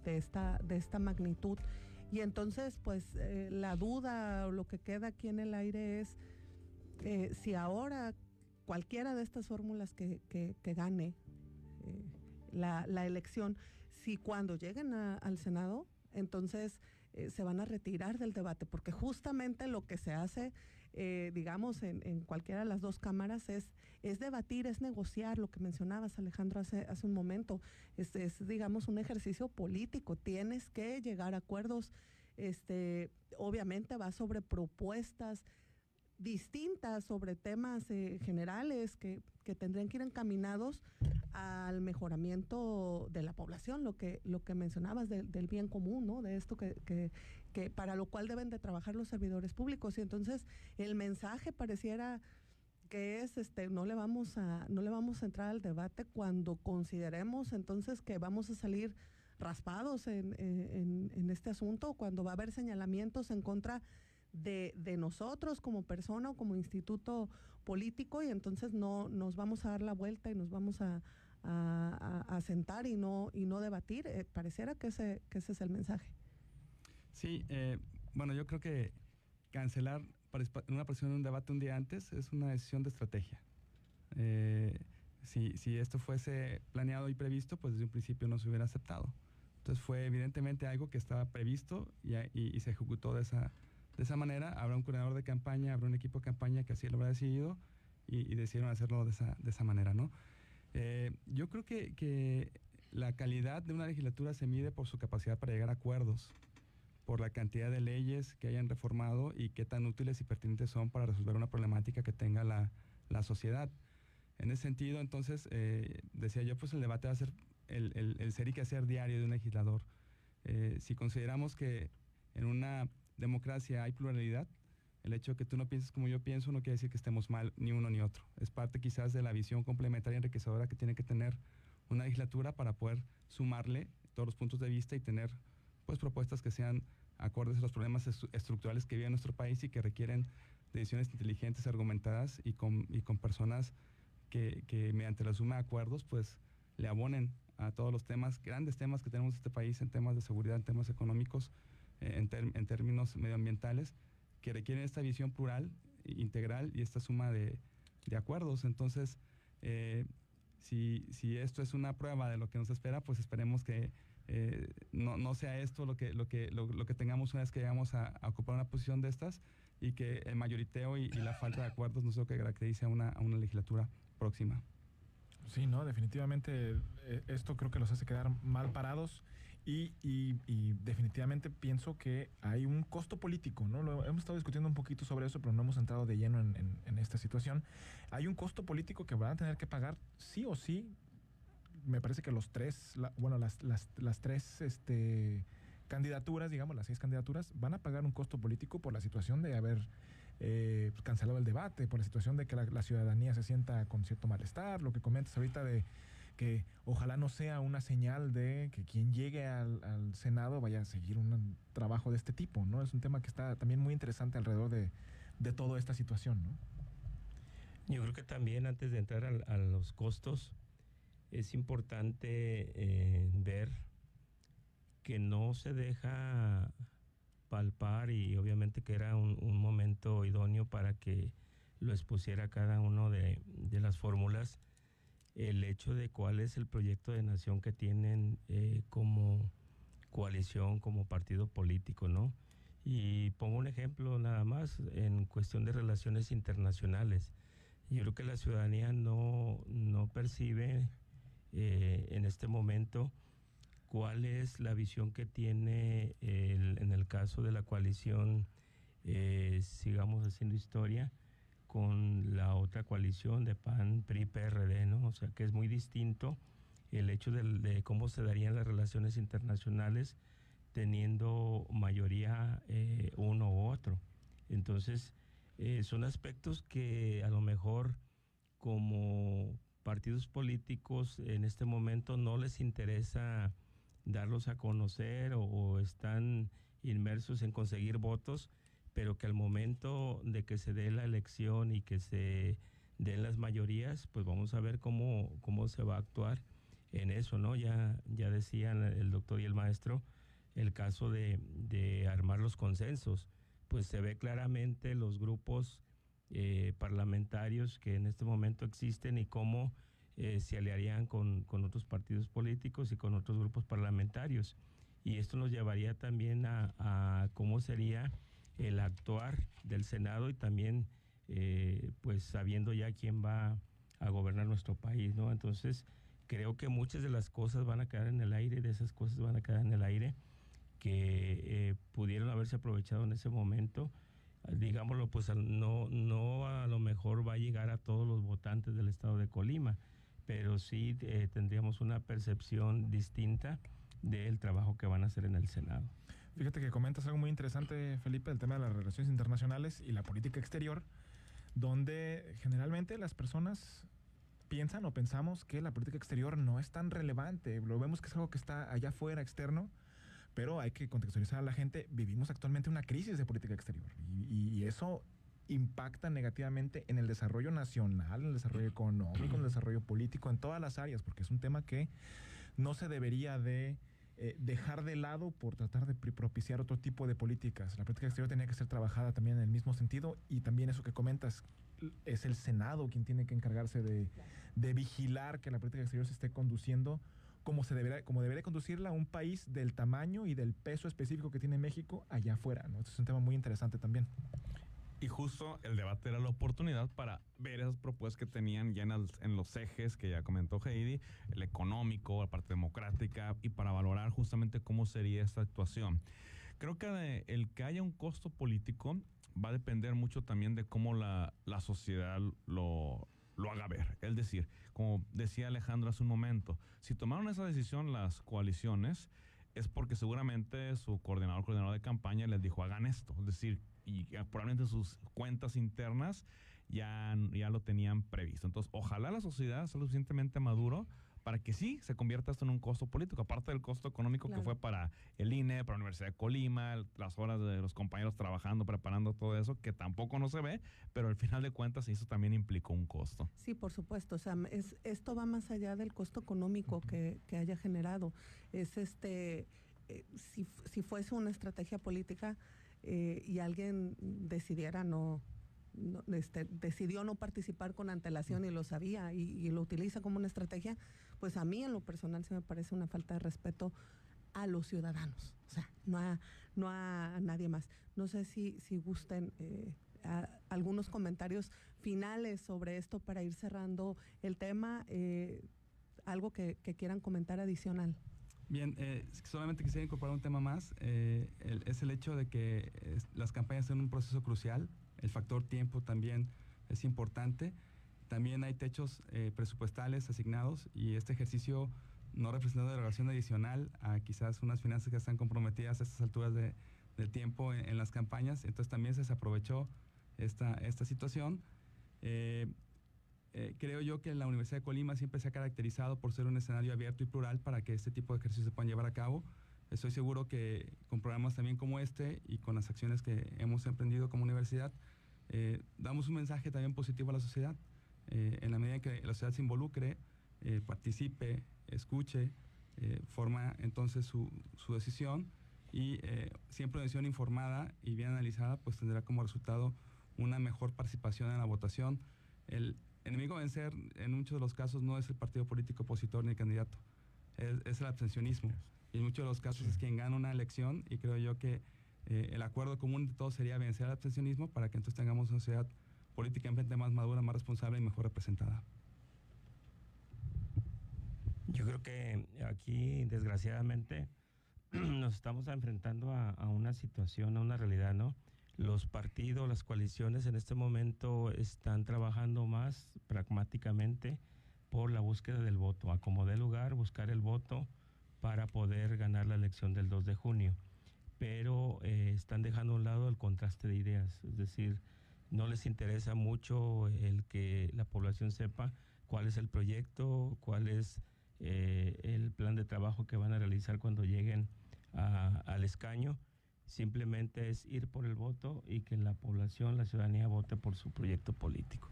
de esta magnitud. Y entonces, pues, la duda o lo que queda aquí en el aire es si ahora cualquiera de estas fórmulas que gane la elección, si cuando lleguen al Senado, entonces se van a retirar del debate, porque justamente lo que se hace, digamos, en cualquiera de las dos cámaras es debatir, es negociar, lo que mencionabas, Alejandro, hace un momento, es, digamos, un ejercicio político, tienes que llegar a acuerdos, obviamente va sobre propuestas distintas, sobre temas generales que tendrían que ir encaminados al mejoramiento de la población, lo que mencionabas del bien común, ¿no? De esto que para lo cual deben de trabajar los servidores públicos. Y entonces el mensaje pareciera que es no le vamos a entrar al debate cuando consideremos entonces que vamos a salir raspados en este asunto, cuando va a haber señalamientos en contra de nosotros como persona o como instituto político, y entonces no nos vamos a dar la vuelta y nos vamos a sentar y no debatir. Pareciera que ese es el mensaje. Sí, bueno, yo creo que cancelar una presión de un debate un día antes es una decisión de estrategia. Si esto fuese planeado y previsto, pues desde un principio no se hubiera aceptado. Entonces fue evidentemente algo que estaba previsto y se ejecutó de esa manera. Habrá un coordinador de campaña, habrá un equipo de campaña que así lo habrá decidido y decidieron hacerlo de esa manera, ¿no? Yo creo que la calidad de una legislatura se mide por su capacidad para llegar a acuerdos, por la cantidad de leyes que hayan reformado y qué tan útiles y pertinentes son para resolver una problemática que tenga la sociedad. En ese sentido, entonces, decía yo, pues el debate va a ser el ser y quehacer diario de un legislador. Si consideramos que en una democracia hay pluralidad, el hecho de que tú no pienses como yo pienso no quiere decir que estemos mal ni uno ni otro. Es parte quizás de la visión complementaria y enriquecedora que tiene que tener una legislatura para poder sumarle todos los puntos de vista y tener pues propuestas que sean acordes a los problemas estructurales que vive nuestro país y que requieren decisiones inteligentes, argumentadas y con personas que mediante la suma de acuerdos pues le abonen a todos los temas, grandes temas que tenemos en este país, en temas de seguridad, en temas económicos, en términos medioambientales, que requieren esta visión plural, integral y esta suma de acuerdos. Entonces, si esto es una prueba de lo que nos espera, pues esperemos que no sea esto lo que tengamos una vez que llegamos a ocupar una posición de estas, y que el mayoriteo y la falta de acuerdos no sea lo que caracterice a una legislatura próxima. Sí, no, definitivamente esto creo que los hace quedar mal parados y definitivamente pienso que hay un costo político, ¿no? Hemos estado discutiendo un poquito sobre eso, pero no hemos entrado de lleno en esta situación. Hay un costo político que van a tener que pagar sí o sí. Me parece que las tres candidaturas, digamos, las 6 candidaturas, van a pagar un costo político por la situación de haber cancelado el debate, por la situación de que la ciudadanía se sienta con cierto malestar, lo que comentas ahorita de que ojalá no sea una señal de que quien llegue al Senado vaya a seguir un trabajo de este tipo, ¿no? Es un tema que está también muy interesante alrededor de toda esta situación, ¿no? Yo creo que también antes de entrar a los costos, es importante ver que no se deja palpar, y obviamente que era un momento idóneo para que lo expusiera cada uno de las fórmulas, el hecho de cuál es el proyecto de nación que tienen como coalición, como partido político, ¿no? Y pongo un ejemplo nada más en cuestión de relaciones internacionales. Yo creo que la ciudadanía no percibe en este momento cuál es la visión que tiene en el caso de la coalición Sigamos Haciendo Historia con la otra coalición de PAN, PRI, PRD, ¿no? O sea que es muy distinto el hecho de cómo se darían las relaciones internacionales teniendo mayoría uno u otro. Entonces, son aspectos que a lo mejor como partidos políticos en este momento no les interesa darlos a conocer o están inmersos en conseguir votos, pero que al momento de que se dé la elección y que se den las mayorías, pues vamos a ver cómo se va a actuar en eso, ¿no? Ya decían el doctor y el maestro el caso de armar los consensos, pues se ve claramente los grupos parlamentarios que en este momento existen y cómo se aliarían con otros partidos políticos y con otros grupos parlamentarios. Y esto nos llevaría también a cómo sería el actuar del Senado y también pues sabiendo ya quién va a gobernar nuestro país, ¿no? Entonces creo que muchas de las cosas van a quedar en el aire, de esas cosas van a quedar en el aire que pudieron haberse aprovechado en ese momento. Digámoslo, pues no a lo mejor va a llegar a todos los votantes del estado de Colima, pero sí tendríamos una percepción distinta del trabajo que van a hacer en el Senado. Fíjate que comentas algo muy interesante, Felipe, el tema de las relaciones internacionales y la política exterior, donde generalmente las personas piensan o pensamos que la política exterior no es tan relevante. Lo vemos que es algo que está allá afuera, externo, pero hay que contextualizar a la gente. Vivimos actualmente una crisis de política exterior y eso impacta negativamente en el desarrollo nacional, en el desarrollo económico, en el desarrollo político, en todas las áreas, porque es un tema que no se debería de dejar de lado por tratar de propiciar otro tipo de políticas. La política exterior tenía que ser trabajada también en el mismo sentido, y también eso que comentas, es el Senado quien tiene que encargarse de vigilar que la política exterior se esté conduciendo como debería conducirla un país del tamaño y del peso específico que tiene México allá afuera, ¿no? Este es un tema muy interesante también. Y justo el debate era la oportunidad para ver esas propuestas que tenían ya en los ejes que ya comentó Heidi, el económico, la parte democrática, y para valorar justamente cómo sería esta actuación. Creo que el que haya un costo político va a depender mucho también de cómo la sociedad lo haga ver. Es decir, como decía Alejandro hace un momento, si tomaron esa decisión las coaliciones, es porque seguramente su coordinador de campaña les dijo, hagan esto. Es decir, y probablemente sus cuentas internas ya lo tenían previsto. Entonces, ojalá la sociedad sea lo suficientemente maduro para que sí se convierta esto en un costo político, aparte del costo económico que fue para el INE, para la Universidad de Colima, las horas de los compañeros trabajando, preparando todo eso, que tampoco no se ve, pero al final de cuentas eso también implicó un costo. Sí, por supuesto. O sea, esto va más allá del costo económico que haya generado. Es si fuese una estrategia política y alguien decidiera decidió no participar con antelación y lo sabía y lo utiliza como una estrategia, pues a mí en lo personal se me parece una falta de respeto a los ciudadanos, o sea, no a nadie más. No sé si gusten algunos comentarios finales sobre esto para ir cerrando el tema, algo que quieran comentar adicional. Bien, solamente quisiera incorporar un tema más, es el hecho de que las campañas son un proceso crucial, el factor tiempo también es importante, también hay techos presupuestales asignados y este ejercicio no representa una derogación adicional a quizás unas finanzas que están comprometidas a estas alturas del tiempo en las campañas, entonces también se desaprovechó esta situación. Creo yo que la Universidad de Colima siempre se ha caracterizado por ser un escenario abierto y plural para que este tipo de ejercicios se puedan llevar a cabo. Estoy seguro que con programas también como este y con las acciones que hemos emprendido como universidad, damos un mensaje también positivo a la sociedad. En la medida en que la sociedad se involucre, participe, escuche, forma entonces su decisión y siempre una decisión informada y bien analizada, pues tendrá como resultado una mejor participación en la votación. El enemigo a vencer en muchos de los casos no es el partido político opositor ni el candidato, es el abstencionismo. Y en muchos de los casos es quien gana una elección, y creo yo que el acuerdo común de todos sería vencer al abstencionismo para que entonces tengamos una sociedad políticamente más madura, más responsable y mejor representada. Yo creo que aquí, desgraciadamente, nos estamos enfrentando a una situación, a una realidad, ¿no? Los partidos, las coaliciones en este momento están trabajando más pragmáticamente por la búsqueda del voto, a como dé lugar, buscar el voto para poder ganar la elección del 2 de junio. Pero están dejando a un lado el contraste de ideas, es decir, no les interesa mucho el que la población sepa cuál es el proyecto, cuál es el plan de trabajo que van a realizar cuando lleguen al escaño, simplemente es ir por el voto y que la población, la ciudadanía vote por su proyecto político.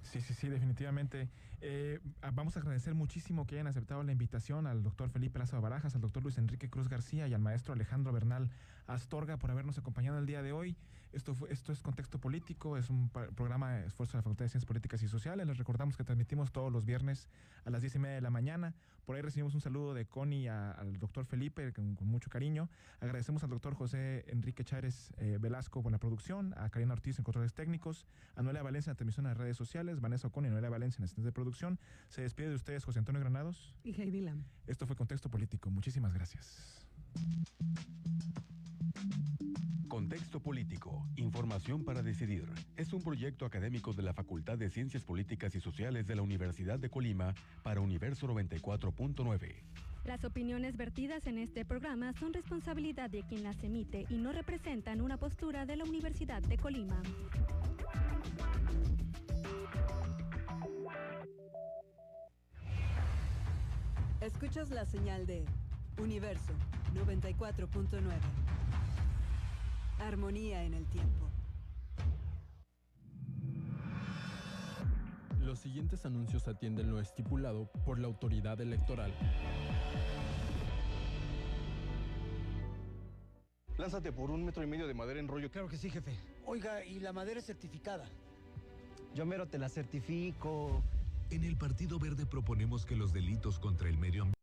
Sí, definitivamente. Vamos a agradecer muchísimo que hayan aceptado la invitación al doctor Felipe Lázaro Barajas, al doctor Luis Enrique Cruz García y al maestro Alejandro Bernal Astorga por habernos acompañado el día de hoy. Esto es Contexto Político, es un programa de esfuerzo de la Facultad de Ciencias Políticas y Sociales. Les recordamos que transmitimos todos los viernes a las 10:30 de la mañana. Por ahí recibimos un saludo de Connie al doctor Felipe con mucho cariño. Agradecemos al doctor José Enrique Chávez Velasco por la producción, a Karina Ortiz en controles técnicos, a Noelia Valencia en la transmisión en las redes sociales, Vanessa Ocon y Noelia Valencia en asistentes de producción. Se despide de ustedes José Antonio Granados y Heidi Lam. Esto fue Contexto Político. Muchísimas gracias. Contexto Político, información para decidir. Es un proyecto académico de la Facultad de Ciencias Políticas y Sociales de la Universidad de Colima para Universo 94.9. Las opiniones vertidas en este programa son responsabilidad de quien las emite y no representan una postura de la Universidad de Colima. Escuchas la señal de Universo 94.9. Armonía en el tiempo. Los siguientes anuncios atienden lo estipulado por la autoridad electoral. Lánzate por 1,5 metros de madera en rollo. Claro que sí, jefe. Oiga, ¿y la madera es certificada? Yo mero te la certifico. En el Partido Verde proponemos que los delitos contra el medio ambiente